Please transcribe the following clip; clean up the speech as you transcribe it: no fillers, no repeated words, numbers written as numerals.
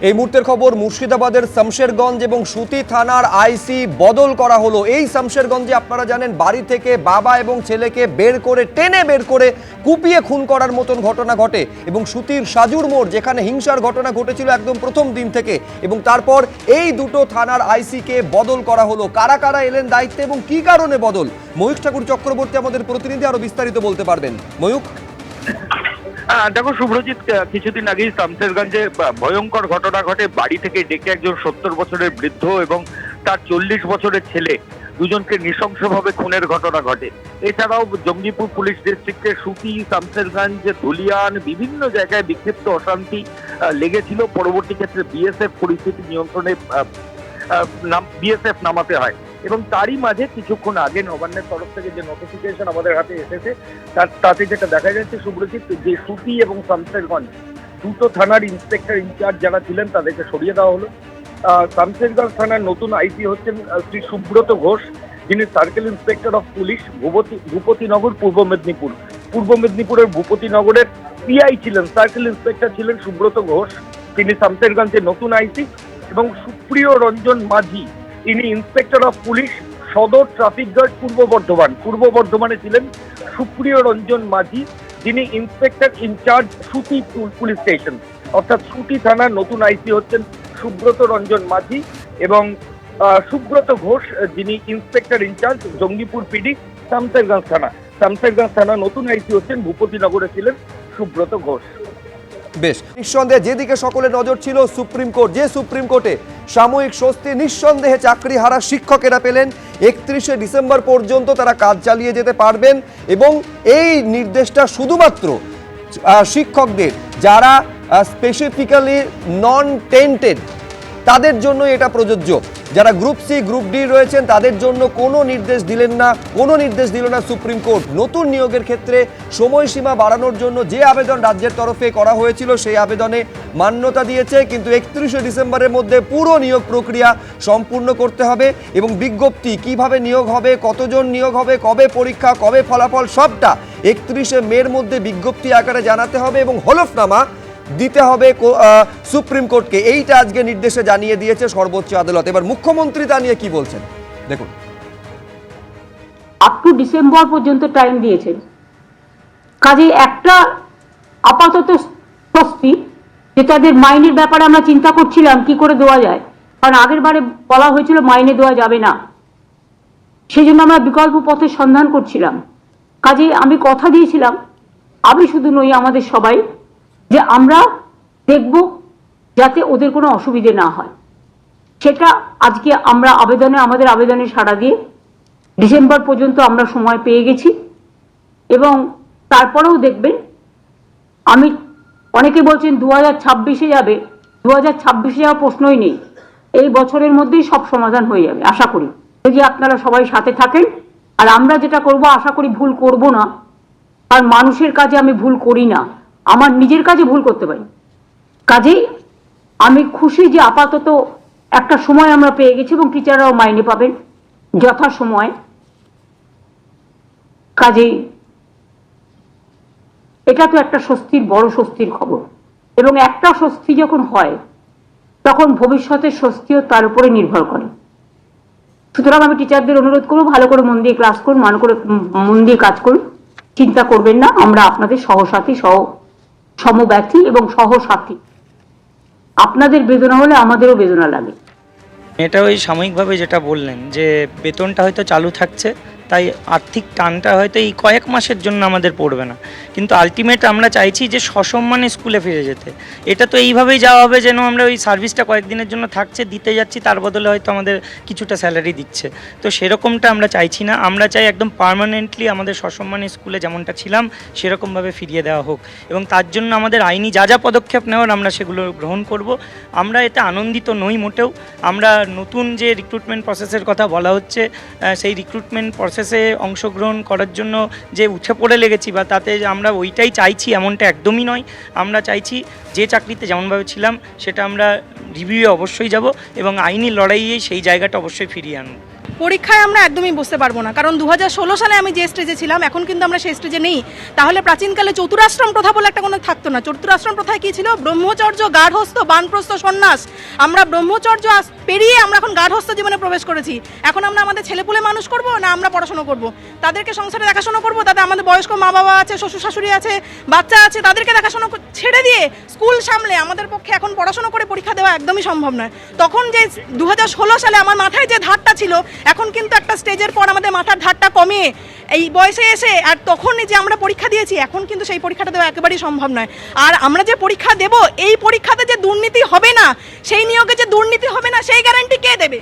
এই মুহূর্তের খবর, মুর্শিদাবাদের শামশেরগঞ্জ এবং সুতি থানার আইসি বদল করা হলো। এই শামশেরগঞ্জে আপনারা জানেন বাড়ি থেকে বাবা এবং ছেলেকে টেনে বের করে কুপিয়ে খুন করার মতন ঘটনা ঘটে এবং সুতির সাজুর মোড় যেখানে হিংসার ঘটনা ঘটেছিল একদম প্রথম দিন থেকে, এবং তারপর এই দুটো থানার আইসিকে বদল করা হলো। কারা কারা এলেন দায়িত্বে এবং কি কারণে বদল, ময়ূখ ঠাকুর চক্রবর্তী আমাদের প্রতিনিধি আরো বিস্তারিত বলতে পারবেন। ময়ূখ। দেখো শুভ্রজিৎ, কিছুদিন আগেই শামশেরগঞ্জে ভয়ঙ্কর ঘটনা ঘটে। বাড়ি থেকে ডেকে একজন 70 বছরের বৃদ্ধ এবং তার 40 বছরের ছেলে দুজনকে নৃশংসভাবে খুনের ঘটনা ঘটে। এছাড়াও জঙ্গিপুর পুলিশ ডিস্ট্রিক্টের সুতি, শামশেরগঞ্জ, ধুলিয়ান বিভিন্ন জায়গায় বিক্ষিপ্ত অশান্তি লেগেছিল। পরবর্তী ক্ষেত্রে বিএসএফ পরিস্থিতি নিয়ন্ত্রণে বিএসএফ নামাতে হয় এবং তারই মাঝে কিছুক্ষণ আগে নবান্নের তরফ থেকে যে নোটিফিকেশন আমাদের হাতে এসেছে তাতে যেটা দেখা যাচ্ছে শুভ্রজিৎ, যে সুতি এবং শামশেরগঞ্জ দুটো থানার ইন্সপেক্টর ইনচার্জ যারা ছিলেন তাদেরকে সরিয়ে দেওয়া হলো। শামশেরগঞ্জ থানার নতুন আইসি হচ্ছেন শ্রী সুব্রত ঘোষ, যিনি circle inspector of police Bhupatinagar পূর্ব মেদিনীপুরের ভূপতিনগরের পিআই ছিলেন, সার্কেল ইন্সপেক্টর ছিলেন সুব্রত ঘোষ, তিনি শামশেরগঞ্জের নতুন আইসি। এবং সুপ্রিয় রঞ্জন মাঝি, তিনি ইন্সপেক্টর অফ পুলিশ সদর ট্রাফিক গার্ড পূর্ব বর্ধমানে ছিলেন সুপ্রিয় রঞ্জন মাঝি, যিনি ইন্সপেক্টর ইনচার্জ সুতি পুলিশ স্টেশন, অর্থাৎ সুতি থানার নতুন আইসি হচ্ছেন সুব্রত রঞ্জন মাঝি, এবং সুব্রত ঘোষ যিনি inspector in charge Jangipur PD Samserganj থানা নতুন আইসি হচ্ছেন ভূপতিনগরে ছিলেন সুব্রত ঘোষ। বেশ, নিঃসন্দেহে যেদিকে সকলের নজর ছিল সুপ্রিম কোর্ট, যে সুপ্রিম কোর্টে সাময়িক স্বস্তি নিঃসন্দেহে চাকরি হারা শিক্ষকেরা পেলেন। 31শে ডিসেম্বর পর্যন্ত তারা কাজ চালিয়ে যেতে পারবেন এবং এই নির্দেশটা শুধুমাত্র শিক্ষকদের যারা স্পেসিফিক্যালি নন টেন্টেড তাদের জন্য এটা প্রযোজ্য। যারা গ্রুপ সি গ্রুপ ডি রয়েছেন তাদের জন্য কোনো নির্দেশ দিল না সুপ্রিম কোর্ট। নতুন নিয়োগের ক্ষেত্রে সময়সীমা বাড়ানোর জন্য যে আবেদন রাজ্যের তরফে করা হয়েছিল সেই আবেদনে মান্যতা দিয়েছে, কিন্তু 31শে ডিসেম্বরের মধ্যে পুরো নিয়োগ প্রক্রিয়া সম্পূর্ণ করতে হবে এবং বিজ্ঞপ্তি কিভাবে নিয়োগ হবে, কতজন নিয়োগ হবে, কবে পরীক্ষা, কবে ফলাফল, সবটা 31শে মের মধ্যে বিজ্ঞপ্তি আকারে জানাতে হবে এবং হলফনামা দিতে হবে সুপ্রিম কোর্টকে। এইটা আজকে নির্দেশে জানিয়ে দিয়েছে সর্বোচ্চ আদালত। এবার মুখ্যমন্ত্রী তা নিয়ে কি বলছেন দেখুন। আপ টু ডিসেম্বর পর্যন্ত টাইম দিয়েছেন, কাজে একটা আপাতত স্বস্তি যে তাদের মাইনের ব্যাপারে আমরা চিন্তা করছিলাম কি করে দেওয়া যায়, কারণ আগের বারে বলা হয়েছিল মাইনে দেওয়া যাবে না, সেই জন্য আমরা বিকল্প পথের সন্ধান করছিলাম। কাজে আমি কথা দিয়েছিলাম, আমি শুধু নই আমাদের সবাই, যে আমরা দেখব যাতে ওদের কোনো অসুবিধে না হয়। সেটা আজকে আমরা আমাদের আবেদনে সাড়া দিয়ে ডিসেম্বর পর্যন্ত আমরা সময় পেয়ে গেছি এবং তারপরেও দেখবেন, আমি অনেকে বলছেন 2026-এ যাবে, 2026-এ যাওয়ার প্রশ্নই নেই, এই বছরের মধ্যেই সব সমাধান হয়ে যাবে আশা করি, যদি আপনারা সবাই সাথে থাকেন। আর আমরা যেটা করব আশা করি ভুল করব না, আর মানুষের কাজে আমি ভুল করি না, আমার নিজের কাজে ভুল করতে পারি। কাজেই আমি খুশি যে আপাতত একটা সময় আমরা পেয়ে গেছি এবং টিচাররাও মাইনে পাবেন যথাসময়ে। কাজেই এটা তো একটা বড় স্বস্তির খবর, এবং একটা স্বস্তি যখন হয় তখন ভবিষ্যতের স্বস্তিও তার উপরে নির্ভর করে। সুতরাং আমি টিচারদের অনুরোধ করব, ভালো করে মন দিয়ে ক্লাস করুন, মন দিয়ে কাজ করুন, চিন্তা করবেন না, আমরা আপনাদের সহসাথী সমব্যথী এবং সহসাথী। আপনাদের বেদনা হলে আমাদেরও বেদনা লাগে। এটা ওই সাময়িকভাবে যেটা বললেন যে বেতনটা হয়তো চালু থাকছে, তাই আর্থিক টানটা হয়তো এই কয়েক মাসের জন্য আমাদের পড়বে না, কিন্তু আলটিমেট আমরা চাইছি যে সসম্মানে স্কুলে ফিরে যেতে। এটা তো এইভাবেই যাওয়া হবে যেন আমরা ওই সার্ভিসটা কয়েকদিনের জন্য থাকছে, দিতে যাচ্ছি, তার বদলে হয়তো আমাদের কিছুটা স্যালারি দিচ্ছে, তো সেরকমটা আমরা চাইছি না। আমরা চাই একদম পার্মানেন্টলি আমাদের সসম্মানে স্কুলে যেমনটা ছিলাম সেরকমভাবে ফিরিয়ে দেওয়া হোক, এবং তার জন্য আমাদের আইনি যা পদক্ষেপ নেওয়ার আমরা সেগুলো গ্রহণ করব। আমরা এতে আনন্দিত নই মোটেও। আমরা নতুন যে রিক্রুটমেন্ট প্রসেসের কথা বলা হচ্ছে, সেই রিক্রুটমেন্ট প্রসেসে অংশগ্রহণ করার জন্য যে উঠে পড়ে লেগেছি বা তাতে আমরা ওইটাই চাইছি এমনটা একদমই নয়। আমরা চাইছি যে চাকরিতে যেমনভাবে ছিলাম সেটা আমরা রিভিউয়ে অবশ্যই যাব এবং আইনি লড়াইয়ে সেই জায়গাটা অবশ্যই ফিরিয়ে আনব। পরীক্ষায় আমরা একদমই বসতে পারবো না, কারণ 2016 সালে আমি যে স্টেজে ছিলাম এখন কিন্তু আমরা সেই স্টেজে নেই। তাহলে প্রাচীনকালে চতুরাশ্রম প্রথা বলে একটা কোনো থাকতো না। চতুরাশ্রম প্রথায় কী ছিল? ব্রহ্মচর্য, গার্হস্থ্য, বানপ্রস্থ, সন্ন্যাস। আমরা ব্রহ্মচর্য পেরিয়ে আমরা এখন গার্হস্থ্য জীবনে প্রবেশ করেছি। এখন আমরা আমাদের ছেলেপুলে মানুষ করব না আমরা পড়াশোনা করব? তাদেরকে সংসারে দেখাশোনা করব, তাতে আমাদের বয়স্ক মা বাবা আছে, শ্বশুর শাশুড়ি আছে, বাচ্চা আছে, তাদেরকে দেখাশোনা ছেড়ে দিয়ে স্কুল সামলে আমাদের পক্ষে এখন পড়াশোনা করে পরীক্ষা দেওয়া একদমই সম্ভব নয়। তখন যে 2016 সালে আমার মাথায় যে ধারটা ছিল, এখন কিন্তু একটা স্টেজের পর আমাদের মাথার ধারটা কমিয়ে এই বয়সে এসে আর তখন যে আমরা পরীক্ষা দিয়েছি, এখন কিন্তু সেই পরীক্ষাটা দেওয়া একেবারেই সম্ভব নয়। আর আমরা যে পরীক্ষা দেব, এই পরীক্ষাতে যে দুর্নীতি হবে না, সেই নিয়োগে যে দুর্নীতি হবে না, সেই গ্যারান্টি কে দেবে?